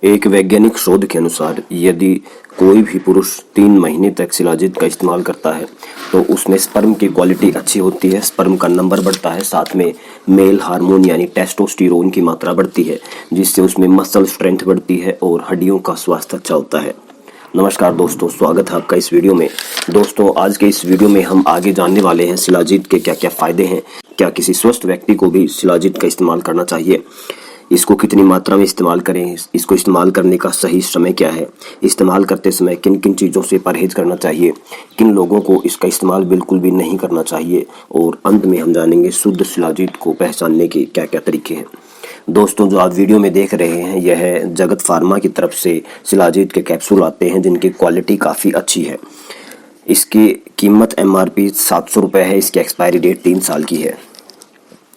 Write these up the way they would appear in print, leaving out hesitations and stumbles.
एक वैज्ञानिक शोध के अनुसार यदि कोई भी पुरुष 3 महीने तक शिलाजीत का इस्तेमाल करता है तो उसमें स्पर्म की क्वालिटी अच्छी होती है, स्पर्म का नंबर बढ़ता है, साथ में मेल हार्मोन यानी टेस्टोस्टेरोन की मात्रा बढ़ती है, जिससे उसमें मसल स्ट्रेंथ बढ़ती है और हड्डियों का स्वास्थ्य अच्छा होता है। नमस्कार दोस्तों, स्वागत है आपका इस वीडियो में। दोस्तों, आज के इस वीडियो में हम आगे जानने वाले हैं शिलाजीत के क्या क्या फायदे हैं, क्या किसी स्वस्थ व्यक्ति को भी शिलाजीत का इस्तेमाल करना चाहिए, इसको कितनी मात्रा में इस्तेमाल करें, इसको इस्तेमाल करने का सही समय क्या है, इस्तेमाल करते समय किन किन चीज़ों से परहेज करना चाहिए, किन लोगों को इसका इस्तेमाल बिल्कुल भी नहीं करना चाहिए, और अंत में हम जानेंगे शुद्ध शिलाजीत को पहचानने के क्या क्या तरीके हैं। दोस्तों, जो आप वीडियो में देख रहे हैं यह जगत फार्मा की तरफ से शिलाजीत के कैप्सूल आते हैं जिनकी क्वालिटी काफ़ी अच्छी है। इसकी कीमत MRP 700 रुपये है। इसकी एक्सपायरी डेट 3 साल की है।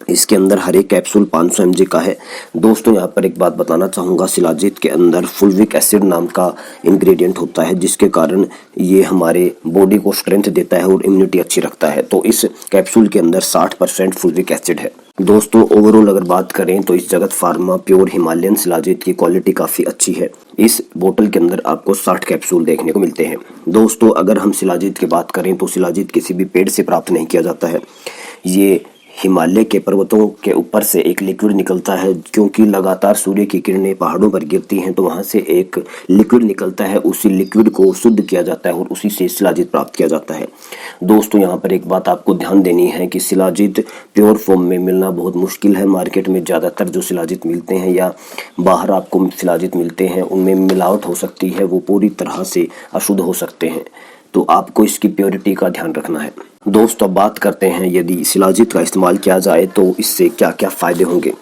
इसके अंदर हर एक कैप्सूल 500 mg का है। दोस्तों, यहाँ पर एक बात बताना चाहूँगा, शिलाजीत के अंदर फुल्विक एसिड नाम का इंग्रेडिएंट होता है जिसके कारण ये हमारे बॉडी को स्ट्रेंथ देता है और इम्यूनिटी अच्छी रखता है। तो इस कैप्सूल के अंदर 60% फुल्विक एसिड है। दोस्तों, ओवरऑल अगर बात करें तो इस जगत फार्मा प्योर हिमालयन शिलाजीत की क्वालिटी काफ़ी अच्छी है। इस बोतल के अंदर आपको 60 कैप्सूल देखने को मिलते हैं। दोस्तों, अगर हम शिलाजीत की बात करें तो शिलाजीत किसी भी पेड़ से प्राप्त नहीं किया जाता है। ये हिमालय के पर्वतों के ऊपर से एक लिक्विड निकलता है, क्योंकि लगातार सूर्य की किरणें पहाड़ों पर गिरती हैं तो वहाँ से एक लिक्विड निकलता है। उसी लिक्विड को शुद्ध किया जाता है और उसी से शिलाजीत प्राप्त किया जाता है। दोस्तों, यहाँ पर एक बात आपको ध्यान देनी है कि शिलाजीत प्योर फॉर्म में मिलना बहुत मुश्किल है। मार्केट में ज़्यादातर जो शिलाजीत मिलते हैं या बाहर आपको शिलाजीत मिलते हैं उनमें मिलावट हो सकती है, वो पूरी तरह से अशुद्ध हो सकते हैं। तो आपको इसकी प्योरिटी का ध्यान रखना है। दोस्तों, अब बात करते हैं यदि शिलाजीत का इस्तेमाल किया जाए तो इससे क्या क्या फ़ायदे होंगे।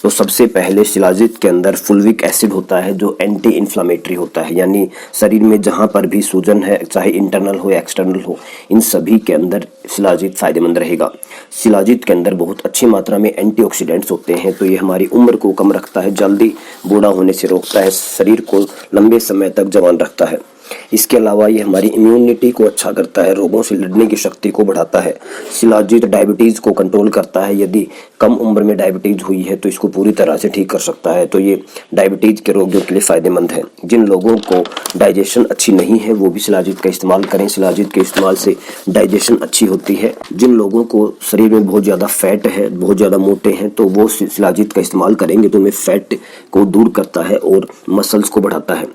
तो सबसे पहले शिलाजीत के अंदर फुल्विक एसिड होता है जो एंटी इन्फ्लामेटरी होता है, यानी शरीर में जहाँ पर भी सूजन है, चाहे इंटरनल हो या एक्सटर्नल हो, इन सभी के अंदर शिलाजीत फायदेमंद रहेगा। शिलाजीत के अंदर बहुत अच्छी मात्रा में एंटीऑक्सीडेंट्स होते हैं, तो ये हमारी उम्र को कम रखता है, जल्दी बूढ़ा होने से रोकता है, शरीर को लंबे समय तक जवान रखता है। इसके अलावा ये हमारी इम्यूनिटी को अच्छा करता है, रोगों से लड़ने की शक्ति को बढ़ाता है। शिलाजीत डायबिटीज़ को कंट्रोल करता है। यदि कम उम्र में डायबिटीज़ हुई है तो इसको पूरी तरह से ठीक कर सकता है। तो ये डायबिटीज़ के रोगियों के लिए फ़ायदेमंद है। जिन लोगों को डाइजेशन अच्छी नहीं है वो भी शिलाजीत का इस्तेमाल करें। शिलाजीत के इस्तेमाल से डाइजेशन अच्छी होती है। जिन लोगों को शरीर में बहुत ज़्यादा फैट है, बहुत ज़्यादा मोटे हैं, तो वो शिलाजीत का इस्तेमाल करेंगे तो उनमें फैट को दूर करता है और मसल्स को बढ़ाता है।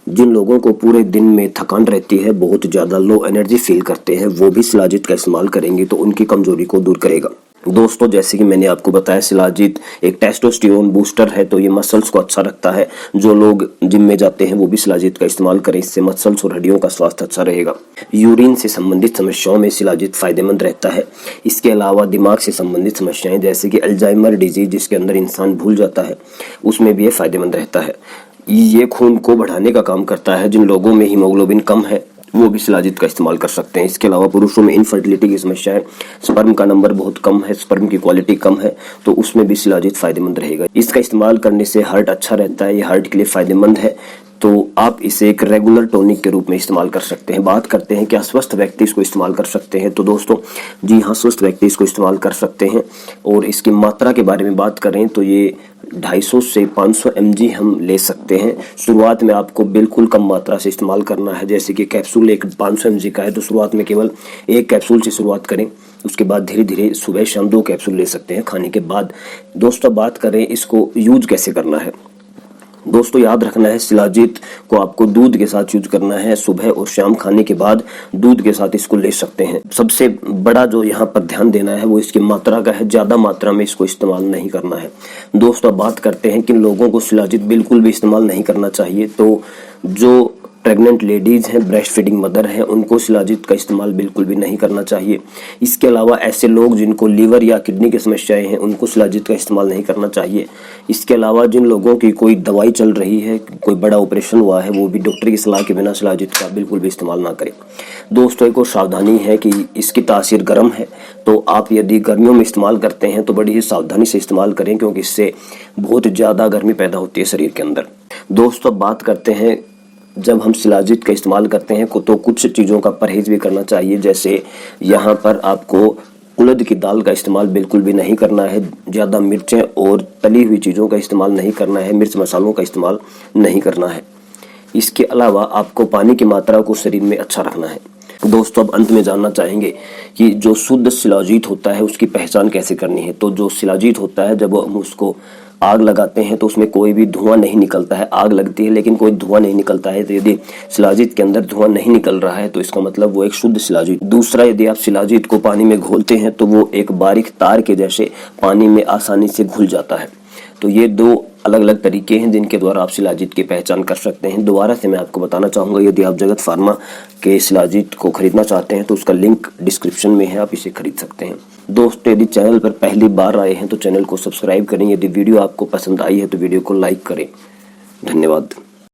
जिन लोगों को पूरे दिन में थकान रहती है, बहुत ज़्यादा लो एनर्जी फील करते हैं, वो भी शिलाजीत का इस्तेमाल करेंगे तो उनकी कमजोरी को दूर करेगा। दोस्तों, जैसे कि मैंने आपको बताया, शिलाजीत एक टेस्टोस्टेरोन बूस्टर है, तो ये मसल्स को अच्छा रखता है। जो लोग जिम में जाते हैं वो भी शिलाजीत का इस्तेमाल करें, इससे मसल्स और हड्डियों का स्वास्थ्य अच्छा रहेगा। यूरिन से संबंधित समस्याओं में शिलाजीत फायदेमंद रहता है। इसके अलावा दिमाग से संबंधित समस्याएं जैसे कि अल्जाइमर डिजीज, जिसके अंदर इंसान भूल जाता है, उसमें भी ये फायदेमंद रहता है। ये खून को बढ़ाने का काम करता है। जिन लोगों में हीमोग्लोबिन कम है वो भी शिलाजीत का इस्तेमाल कर सकते हैं। इसके अलावा पुरुषों में इनफर्टिलिटी की समस्या है, स्पर्म का नंबर बहुत कम है, स्पर्म की क्वालिटी कम है, तो उसमें भी शिलाजीत फायदेमंद रहेगा। इसका इस्तेमाल करने से हार्ट अच्छा रहता है, ये हार्ट के लिए फायदेमंद है, तो आप इसे एक रेगुलर टॉनिक के रूप में इस्तेमाल कर सकते हैं। बात करते हैं क्या स्वस्थ व्यक्ति इसको इस्तेमाल कर सकते हैं, तो दोस्तों जी हाँ, स्वस्थ व्यक्ति इसको इस्तेमाल कर सकते हैं। और इसकी मात्रा के बारे में बात करें तो ये 250 से 500 mg हम ले सकते हैं। शुरुआत में आपको बिल्कुल कम मात्रा से इस्तेमाल करना है। जैसे कि कैप्सूल एक 500 mg का है तो शुरुआत में केवल एक कैप्सूल से शुरुआत करें, उसके बाद धीरे धीरे सुबह शाम 2 कैप्सूल ले सकते हैं खाने के बाद। दोस्तों, बात करें इसको यूज कैसे करना है। दोस्तों, याद रखना है, शिलाजीत को आपको दूध के साथ यूज करना है। सुबह और शाम खाने के बाद दूध के साथ इसको ले सकते हैं। सबसे बड़ा जो यहाँ पर ध्यान देना है वो इसकी मात्रा का है, ज़्यादा मात्रा में इसको इस्तेमाल नहीं करना है। दोस्तों, अब बात करते हैं किन लोगों को शिलाजीत बिल्कुल भी इस्तेमाल नहीं करना चाहिए। तो जो प्रेग्नेंट लेडीज़ हैं, ब्रेस्ट फीडिंग मदर हैं, उनको शिलाजीत का इस्तेमाल बिल्कुल भी नहीं करना चाहिए। इसके अलावा ऐसे लोग जिनको लीवर या किडनी की समस्याएं हैं उनको शिलाजीत का इस्तेमाल नहीं करना चाहिए। इसके अलावा जिन लोगों की कोई दवाई चल रही है, कोई बड़ा ऑपरेशन हुआ है, वो भी डॉक्टर की सलाह के बिना शिलाजीत का बिल्कुल भी इस्तेमाल ना करें। दोस्तों, एक और सावधानी है कि इसकी तासीर गर्म है, तो आप यदि गर्मियों में इस्तेमाल करते हैं तो बड़ी ही सावधानी से इस्तेमाल करें, क्योंकि इससे बहुत ज़्यादा गर्मी पैदा होती है शरीर के अंदर। दोस्तों, बात करते हैं जब हम शिलाजीत का इस्तेमाल करते हैं तो कुछ चीज़ों का परहेज भी करना चाहिए। जैसे यहाँ पर आपको उड़द की दाल का इस्तेमाल बिल्कुल भी नहीं करना है, ज़्यादा मिर्चें और तली हुई चीज़ों का इस्तेमाल नहीं करना है, मिर्च मसालों का इस्तेमाल नहीं करना है। इसके अलावा आपको पानी की मात्रा को शरीर में अच्छा रखना है। दोस्तों, अब अंत में जानना चाहेंगे कि जो शुद्ध शिलाजीत होता है उसकी पहचान कैसे करनी है। तो जो शिलाजीत होता है, जब हम उसको आग लगाते हैं तो उसमें कोई भी धुआं नहीं निकलता है। आग लगती है लेकिन कोई धुआं नहीं निकलता है। तो यदि शिलाजीत के अंदर धुआं नहीं निकल रहा है तो इसका मतलब वो एक शुद्ध शिलाजीत। दूसरा, यदि आप शिलाजीत को पानी में घोलते हैं तो वो एक बारीक तार के जैसे पानी में आसानी से घुल जाता है। तो ये दो अलग अलग तरीके हैं जिनके द्वारा आप शिलाजीत की पहचान कर सकते हैं। दोबारा से मैं आपको बताना चाहूँगा, यदि आप जगत फार्मा के शिलाजीत को खरीदना चाहते हैं तो उसका लिंक डिस्क्रिप्शन में है, आप इसे खरीद सकते हैं। दोस्तों, यदि चैनल पर पहली बार आए हैं तो चैनल को सब्सक्राइब करें। यदि वीडियो आपको पसंद आई है तो वीडियो को लाइक करें। धन्यवाद।